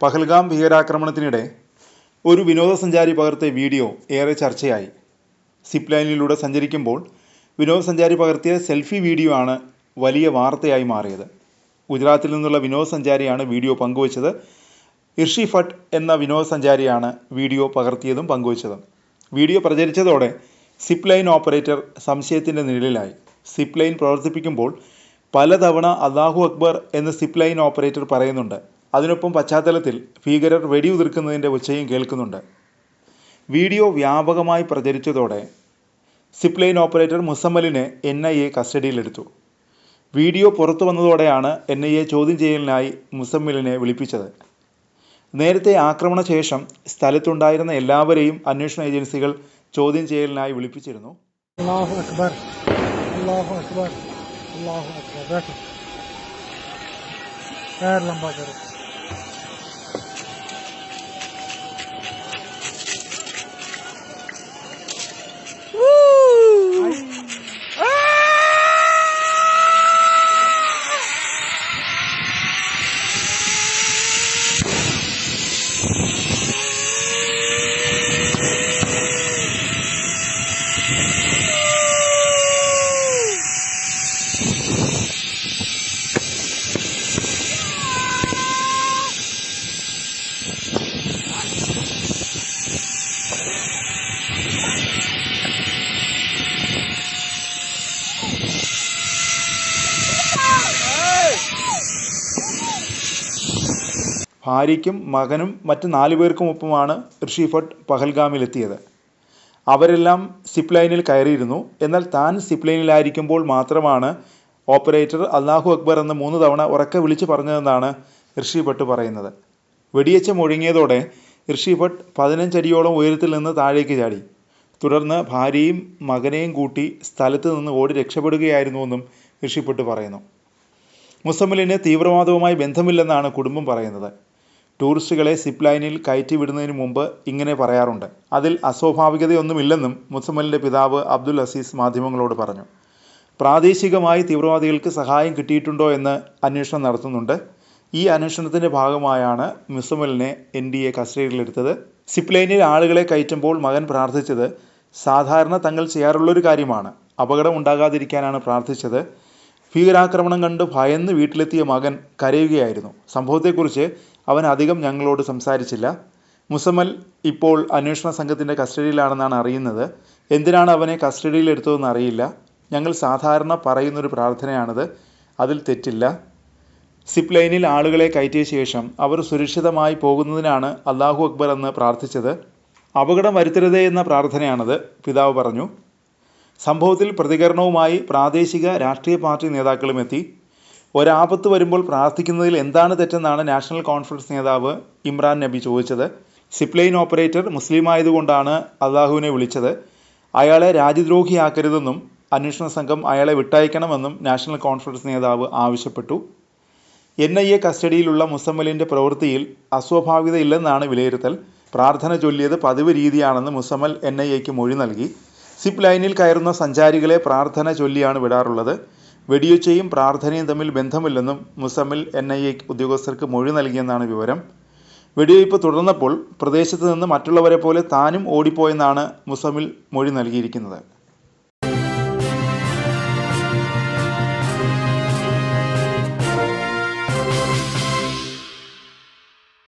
പഹൽഗാം ഭീകരാക്രമണത്തിനിടെ ഒരു വിനോദസഞ്ചാരി പകർത്തിയ വീഡിയോ ഏറെ ചർച്ചയായി. സിപ്പ് ലൈനിലൂടെ സഞ്ചരിക്കുമ്പോൾ വിനോദസഞ്ചാരി പകർത്തിയ സെൽഫി വീഡിയോ ആണ് വലിയ വാർത്തയായി മാറിയത്. ഗുജറാത്തിൽ നിന്നുള്ള വിനോദസഞ്ചാരിയാണ് വീഡിയോ പങ്കുവച്ചത്. ഇർഷി ഭട്ട് എന്ന വിനോദസഞ്ചാരിയാണ് വീഡിയോ പകർത്തിയതും പങ്കുവച്ചതും. വീഡിയോ പ്രചരിച്ചതോടെ സിപ്പ് ലൈൻ ഓപ്പറേറ്റർ സംശയത്തിൻ്റെ നിഴലിലായി. സിപ്പ് ലൈൻ പ്രവർത്തിപ്പിക്കുമ്പോൾ പലതവണ അല്ലാഹു അക്ബർ എന്ന് സിപ്പ് ലൈൻ ഓപ്പറേറ്റർ പറയുന്നുണ്ട്. അതിനൊപ്പം പശ്ചാത്തലത്തിൽ ഭീകരർ വെടിയുതിർക്കുന്നതിൻ്റെ ഒച്ചയും കേൾക്കുന്നുണ്ട്. വീഡിയോ വ്യാപകമായി പ്രചരിച്ചതോടെ സിപ്പ് ലൈൻ ഓപ്പറേറ്റർ മുസമ്മലിനെ NIA കസ്റ്റഡിയിലെടുത്തു. വീഡിയോ പുറത്തു വന്നതോടെയാണ് NIA ചോദ്യം ചെയ്യലിനായി മുസമ്മിലിനെ വിളിപ്പിച്ചത്. നേരത്തെ ആക്രമണശേഷം സ്ഥലത്തുണ്ടായിരുന്ന എല്ലാവരെയും അന്വേഷണ ഏജൻസികൾ ചോദ്യം ചെയ്യലിനായി വിളിപ്പിച്ചിരുന്നു. അല്ലാഹു അക്ബർ, അല്ലാഹു അക്ബർ, അല്ലാഹു അക്ബർ. पैर लंबा करो. ഭാര്യയ്ക്കും മകനും മറ്റ് 4 പേർക്കുമൊപ്പമാണ് ഇർഷി ഭട്ട് പഹൽഗാമിലെത്തിയത്. അവരെല്ലാം സിപ്പ് ലൈനിൽ കയറിയിരുന്നു. എന്നാൽ താൻ സിപ്പ് ലൈനിലായിരിക്കുമ്പോൾ മാത്രമാണ് ഓപ്പറേറ്റർ അല്ലാഹു അക്ബർ എന്ന് 3 തവണ ഉറക്കെ വിളിച്ചു പറഞ്ഞതെന്നാണ് ഇർഷി ഭട്ട് പറയുന്നത്. വെടിയേച്ച മുഴങ്ങിയതോടെ ഇർഷി ഭട്ട് 15 അടിയോളം ഉയരത്തിൽ നിന്ന് താഴേക്ക് ചാടി. തുടർന്ന് ഭാര്യയും മകനെയും കൂട്ടി സ്ഥലത്ത് നിന്ന് ഓടി രക്ഷപ്പെടുകയായിരുന്നുവെന്നും ഇർഷി ഭട്ട് പറയുന്നു. മുസമ്മിലിന് തീവ്രവാദവുമായി ബന്ധമില്ലെന്നാണ് കുടുംബം പറയുന്നത്. ടൂറിസ്റ്റുകളെ സിപ്പ് ലൈനിൽ കയറ്റി വിടുന്നതിന് മുമ്പ് ഇങ്ങനെ പറയാറുണ്ട്. അതിൽ അസ്വാഭാവികതയൊന്നുമില്ലെന്നും മുസമ്മിലിൻ്റെ പിതാവ് അബ്ദുൽ അസീസ് മാധ്യമങ്ങളോട് പറഞ്ഞു. പ്രാദേശികമായി തീവ്രവാദികൾക്ക് സഹായം കിട്ടിയിട്ടുണ്ടോ എന്ന് അന്വേഷണം നടത്തുന്നുണ്ട്. ഈ അന്വേഷണത്തിൻ്റെ ഭാഗമായാണ് മുസമ്മിലിനെ NDA കസ്റ്റഡിയിലെടുത്തത്. സിപ്പ് ലൈനിൽ ആളുകളെ കയറ്റുമ്പോൾ മകൻ പ്രാർത്ഥിച്ചത് സാധാരണ തങ്ങൾ ചെയ്യാറുള്ളൊരു കാര്യമാണ്. അപകടം ഉണ്ടാകാതിരിക്കാനാണ് പ്രാർത്ഥിച്ചത്. ഭീകരാക്രമണം കണ്ട് ഭയന്ന് വീട്ടിലെത്തിയ മകൻ കരയുകയായിരുന്നു. സംഭവത്തെക്കുറിച്ച് അവൻ അധികം ഞങ്ങളോട് സംസാരിച്ചില്ല. മുസമ്മൽ ഇപ്പോൾ അന്വേഷണ സംഘത്തിൻ്റെ കസ്റ്റഡിയിലാണെന്നാണ് അറിയുന്നത്. എന്തിനാണ് അവനെ കസ്റ്റഡിയിലെടുത്തതെന്ന് അറിയില്ല. ഞങ്ങൾ സാധാരണ പറയുന്നൊരു പ്രാർത്ഥനയാണിത്. അതിൽ തെറ്റില്ല. സിപ്പ് ലൈനിൽ ആളുകളെ കയറ്റിയ ശേഷം അവർ സുരക്ഷിതമായി പോകുന്നതിനാണ് അല്ലാഹു അക്ബർ എന്ന് പ്രാർത്ഥിച്ചത്. അപകടം വരുത്തരുതേ എന്ന പ്രാർത്ഥനയാണത്, പിതാവ് പറഞ്ഞു. സംഭവത്തിൽ പ്രതികരണവുമായി പ്രാദേശിക രാഷ്ട്രീയ പാർട്ടി നേതാക്കളും എത്തി. ഒരാപത്ത് വരുമ്പോൾ പ്രാർത്ഥിക്കുന്നതിൽ എന്താണ് തെറ്റെന്നാണ് നാഷണൽ കോൺഫറൻസ് നേതാവ് ഇമ്രാൻ നബി ചോദിച്ചത്. സിപ്പ് ലൈൻ ഓപ്പറേറ്റർ മുസ്ലിമായതുകൊണ്ടാണ് അല്ലാഹുവിനെ വിളിച്ചത്. അയാളെ രാജ്യദ്രോഹിയാക്കരുതെന്നും അന്വേഷണ സംഘം അയാളെ വിട്ടയക്കണമെന്നും നാഷണൽ കോൺഫറൻസ് നേതാവ് ആവശ്യപ്പെട്ടു. NIA കസ്റ്റഡിയിലുള്ള മുസമ്മലിൻ്റെ പ്രവൃത്തിയിൽ അസ്വാഭാവികതയില്ലെന്നാണ് വിലയിരുത്തൽ. പ്രാർത്ഥന ചൊല്ലിയത് പതിവ് രീതിയാണെന്ന് മുസമ്മൽ NIAക്ക് മൊഴി നൽകി. സിപ്പ് ലൈനിൽ കയറുന്ന സഞ്ചാരികളെ പ്രാർത്ഥന ചൊല്ലിയാണ് വിടാറുള്ളത്. വെടിയൊച്ചയും പ്രാർത്ഥനയും തമ്മിൽ ബന്ധമില്ലെന്നും മുസമ്മിൽ NIA ഉദ്യോഗസ്ഥർക്ക് മൊഴി നൽകിയെന്നാണ് വിവരം. വെടിവയ്പ് തുടർന്നപ്പോൾ പ്രദേശത്ത് നിന്ന് മറ്റുള്ളവരെ പോലെ താനും ഓടിപ്പോയെന്നാണ് മുസമ്മിൽ മൊഴി നൽകിയിരിക്കുന്നത്.